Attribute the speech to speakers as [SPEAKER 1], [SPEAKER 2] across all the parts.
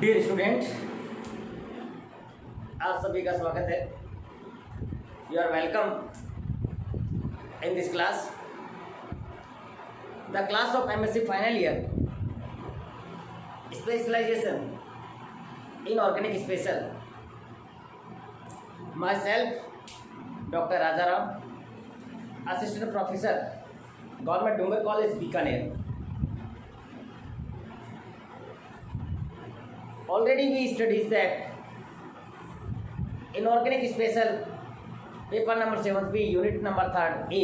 [SPEAKER 1] Dear student, आप सभी का स्वागत है। You are welcome in this class, the class of MSc final year specialization in organic special. My self doctor Rajaram, assistant professor, government Dungar college Bikaner. Already we studied that inorganic special paper number 7B unit number 3rd A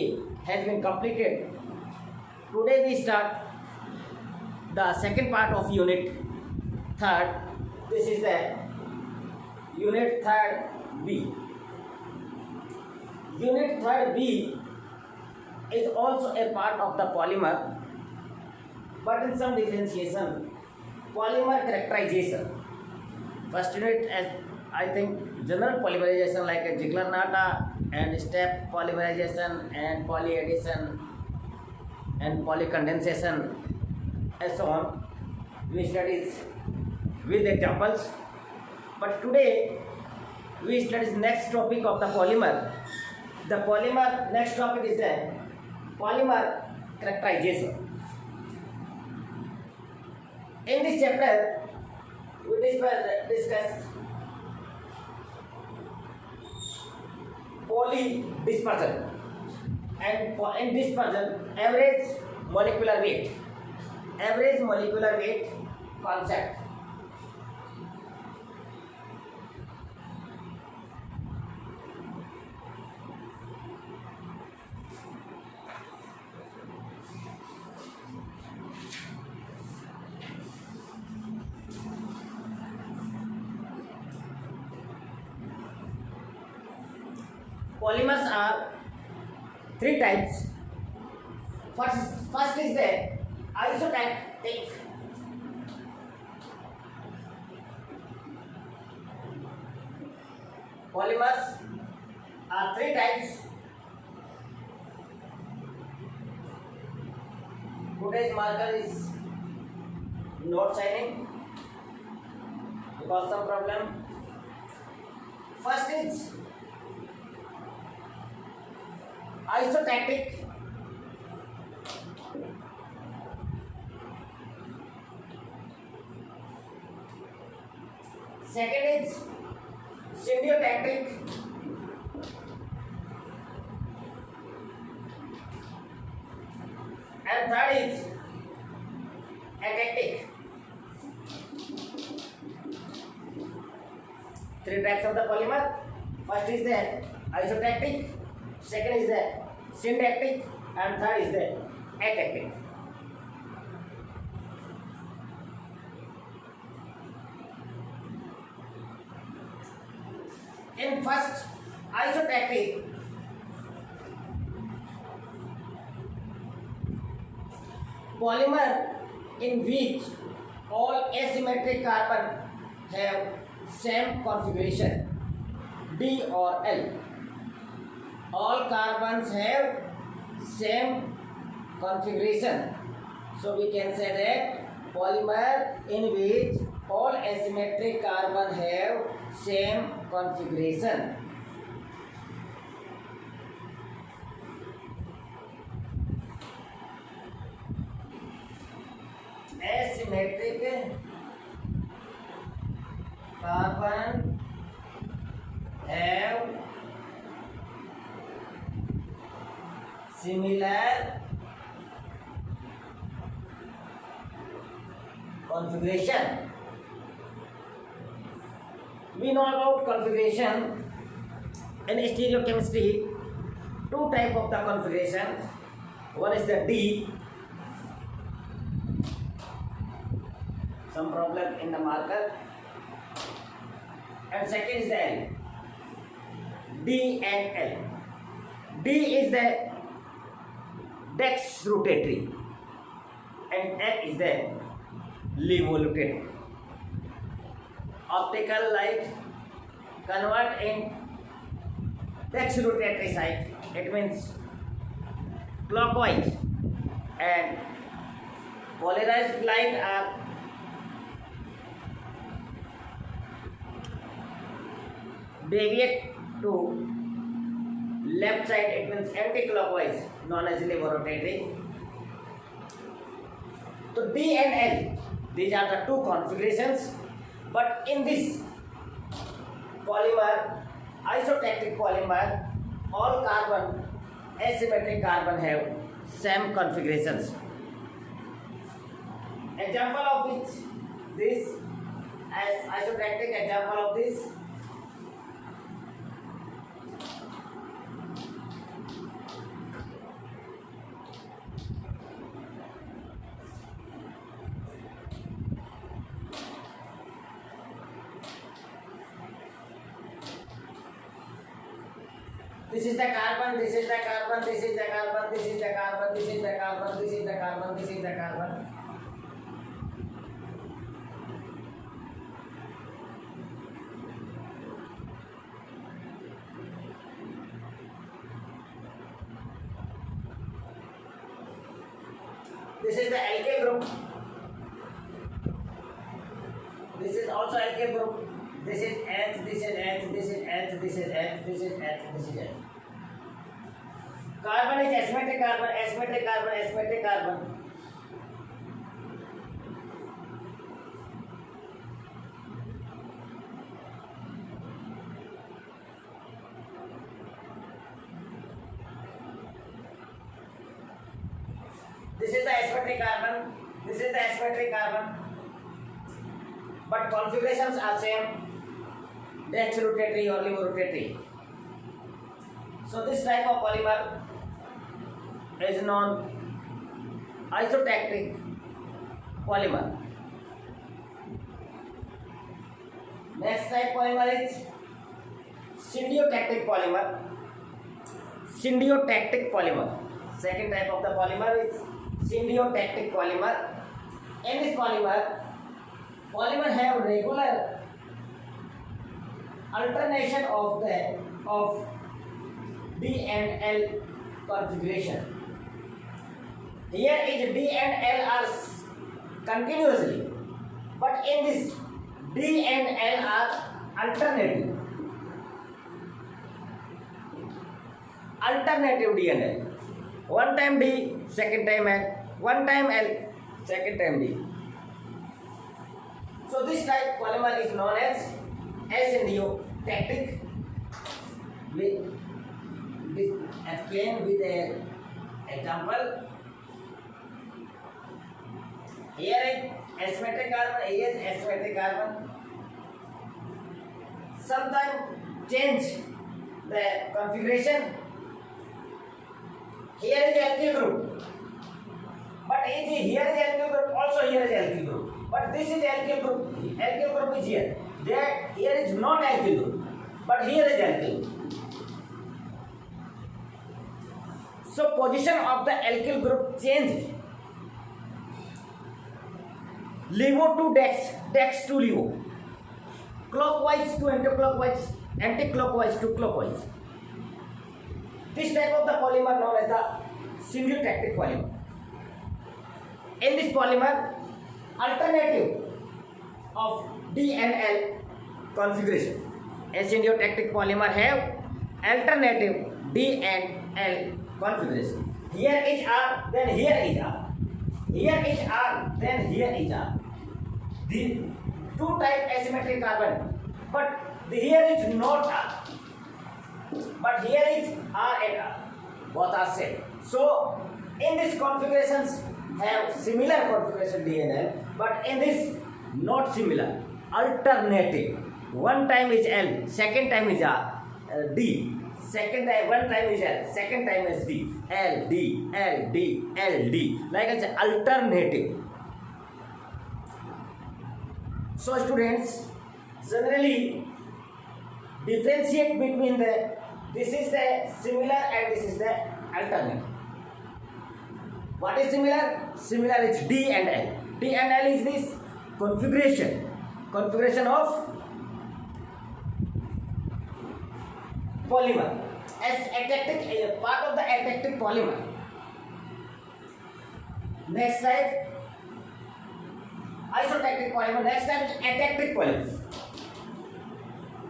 [SPEAKER 1] has been completed. Today we start the second part of unit 3rd. This is the unit 3rd B. Unit 3rd B is also a part of the polymer, but in some differentiation. Polymer characterization. First unit, as I think, general polymerization like a Ziegler-Natta and step polymerization and polyaddition and polycondensation and so on. We studied with examples, but today we study next topic of the polymer. The polymer next topic is the polymer characterization. In this chapter, we discuss polydispersion and in dispersion average molecular weight concept. Polymers are three types. First is the isotactic. Polymers are three types. Today's marker is not shining because some problem. First is isotactic. Second is symbiotic. And third is atactic. Three types of the polymer. First is the isotactic, second is the syntactic, and third is the atactic. In first isotactic, polymer in which all asymmetric carbon have same configuration, D or L. All carbons have same configuration, so we can say that polymer in which all asymmetric carbon have same configuration. Asymmetric carbon have similar configuration. We know about configuration in stereochemistry. Two type of the configuration. One is the D. Some problem in the marker. And second is the L. D and L. D is the dexrotatory and L is the levolocatory. Optical light convert in dexrotatory side, it means clockwise, and polarized light are deviate to left side, it means anti-clockwise, known as levorotatory. So D and L, these are the two configurations, but in this polymer, isotactic polymer, all carbon, asymmetric carbon have same configurations. Example of which this, as isotactic example of this, this is the carbon, this is the carbon, this is the carbon, this is the carbon, this is the carbon, this is the carbon, this is the carbon. This is the alkyl group. This is also alkyl group. This is H, this is H, this is H, this is H, this is H, this is H. Carbon is asymmetric carbon, asymmetric carbon, asymmetric carbon. This is the asymmetric carbon, this is the asymmetric carbon, but configurations are same, dextrorotatory or levorotatory. So this type of polymer is known isotactic polymer. Next type polymer is syndiotactic polymer. Syndiotactic polymer. Second type of the polymer is syndiotactic polymer. In this polymer have regular alternation of D and L configuration. Here is D and L are continuously, but in this D and L are alternative. Alternative D and L. One time D, second time L. One time L, second time D. So this type polymer is known as syndiotactic. With explain with a example. Here is asymmetric carbon, here is asymmetric carbon. Sometimes change the configuration. Here is alkyl group, but here is alkyl group, also here is alkyl group. But this is alkyl group. Alkyl group is here. Here is not alkyl group, but here is alkyl group. So position of the alkyl group changed. Levo to dex, dex to levo, clockwise to anti-clockwise, anti-clockwise to clockwise. This type of the polymer known as the syndiotactic polymer. In this polymer, alternative of D and L configuration. A syndiotactic polymer have alternative D and L configuration. Here is R, then here is R. Here is R, then here is R. The two type asymmetric carbon, but here is not R, but here is R and R. Both are same. So in this configurations have similar configuration D and L, but in this not similar. Alternative. One time is L, second time is D. Second time, one time is L, second time is D. L, D, L, D, L, D. Like I said, alternative. So students, generally differentiate between this is the similar and this is the alternate. What is similar? Similar is D and L. D and L is this configuration of polymer as atactic, part of the atactic polymer. Next type, isotactic polymer. Next type is atactic polymer.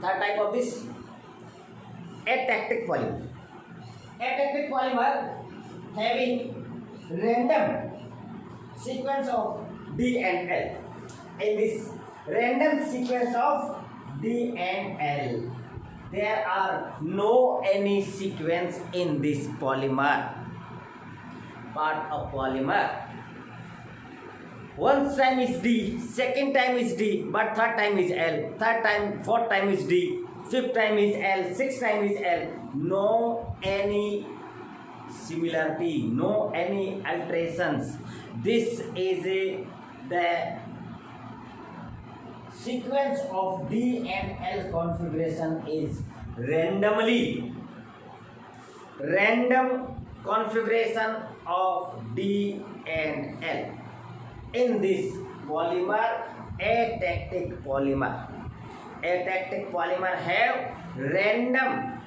[SPEAKER 1] Third type of this atactic polymer. Atactic polymer having random sequence of D and L. In this random sequence of D and L, there are no any sequence in this polymer. Part of polymer. One time is D, second time is D, but third time is L, third time, fourth time is D, fifth time is L, sixth time is L. No any similarity, no any alterations. This is the sequence of D and L configuration is random configuration of D and L. In this polymer, atactic polymer have random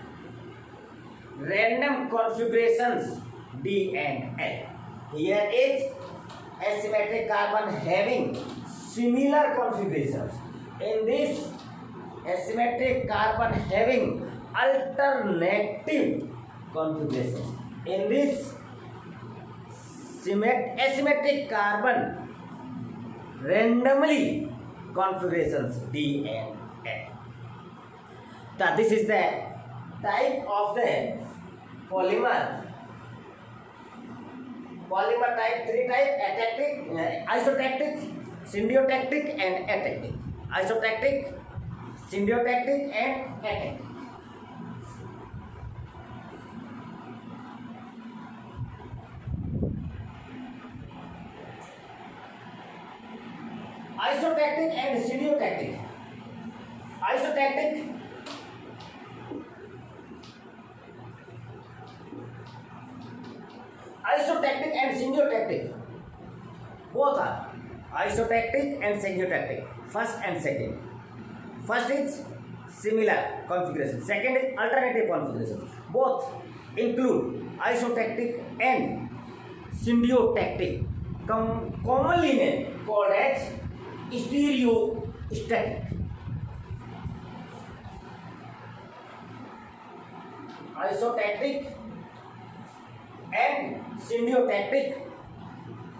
[SPEAKER 1] configurations D and L. Here is asymmetric carbon having similar configurations. In this asymmetric carbon having alternative configurations. In this asymmetric carbon randomly configurations D and L. So this is the type of the polymer. Polymer type, three type: atactic, isotactic, syndiotactic and atactic. Isotactic, syndiotactic and atactic. Isotactic and syndiotactic. Isotactic and symbiotic both are isotactic and symbiotic, first and second. First is similar configuration, second is alternative configuration. Both include isotactic and symbiotic, commonly called as stereostatic. Isotactic and symbiotic,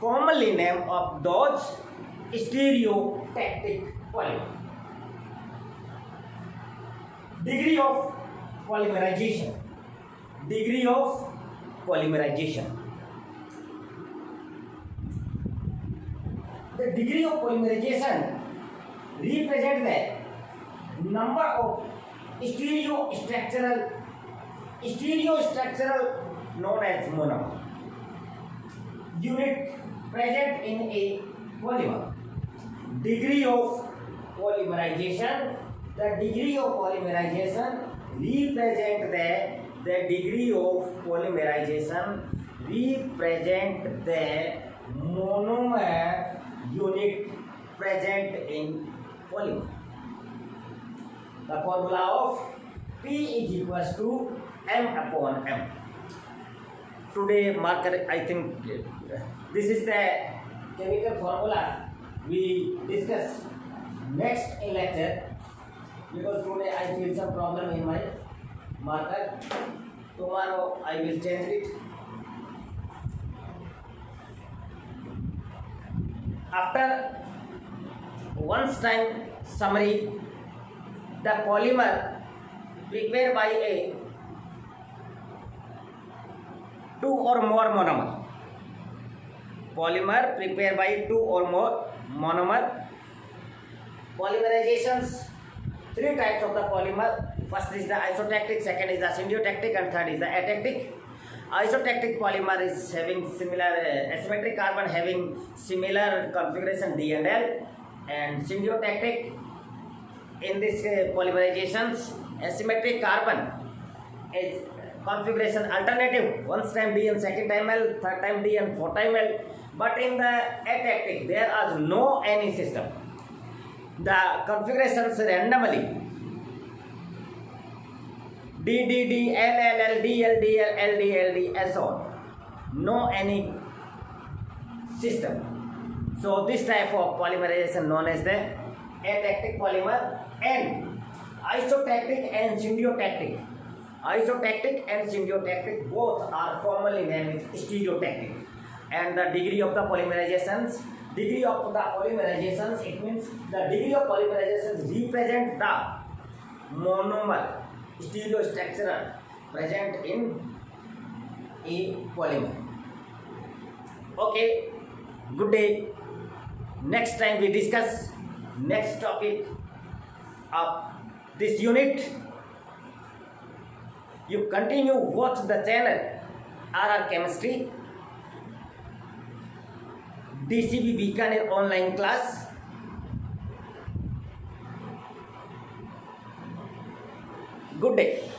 [SPEAKER 1] commonly name of those stereotactic polymer. Degree of polymerization. Degree of polymerization. The degree of polymerization represents the number of stereostructural known as monomer unit present in a polymer. Degree of polymerization. The degree of polymerization represent the degree of polymerization represent the monomer unit present in polymer. The formula of P is equals to M upon M. Today marker, I think this is the chemical formula we discuss next in lecture, because today I feel some problem in my marker. Tomorrow I will change it. After once time summary, the polymer prepared by a two or more monomer. Polymer prepared by two or more monomer. Polymerizations, three types of the polymer. First is the isotactic, second is the symbiotic, and third is the atactic. Isotactic polymer is having similar asymmetric carbon having similar configuration D and L, and symbiotic in this polymerizations asymmetric carbon is configuration alternative, one time D and second time L, third time D and fourth time L. But in the atactic there is no any system. The configurations randomly D D D L L L D L D L L D L D and so on. No any system. So this type of polymerization known as the atactic polymer, and isotactic and symbiotic. Isotactic and syntactic both are commonly named as stereotactic. And the degree of the polymerizations, it means the degree of polymerizations represent the monomer stereostructure present in a polymer. Okay, good day. Next time we discuss next topic of this unit. You continue watch the channel RR Chemistry, DCB Bikaner online class. Good day.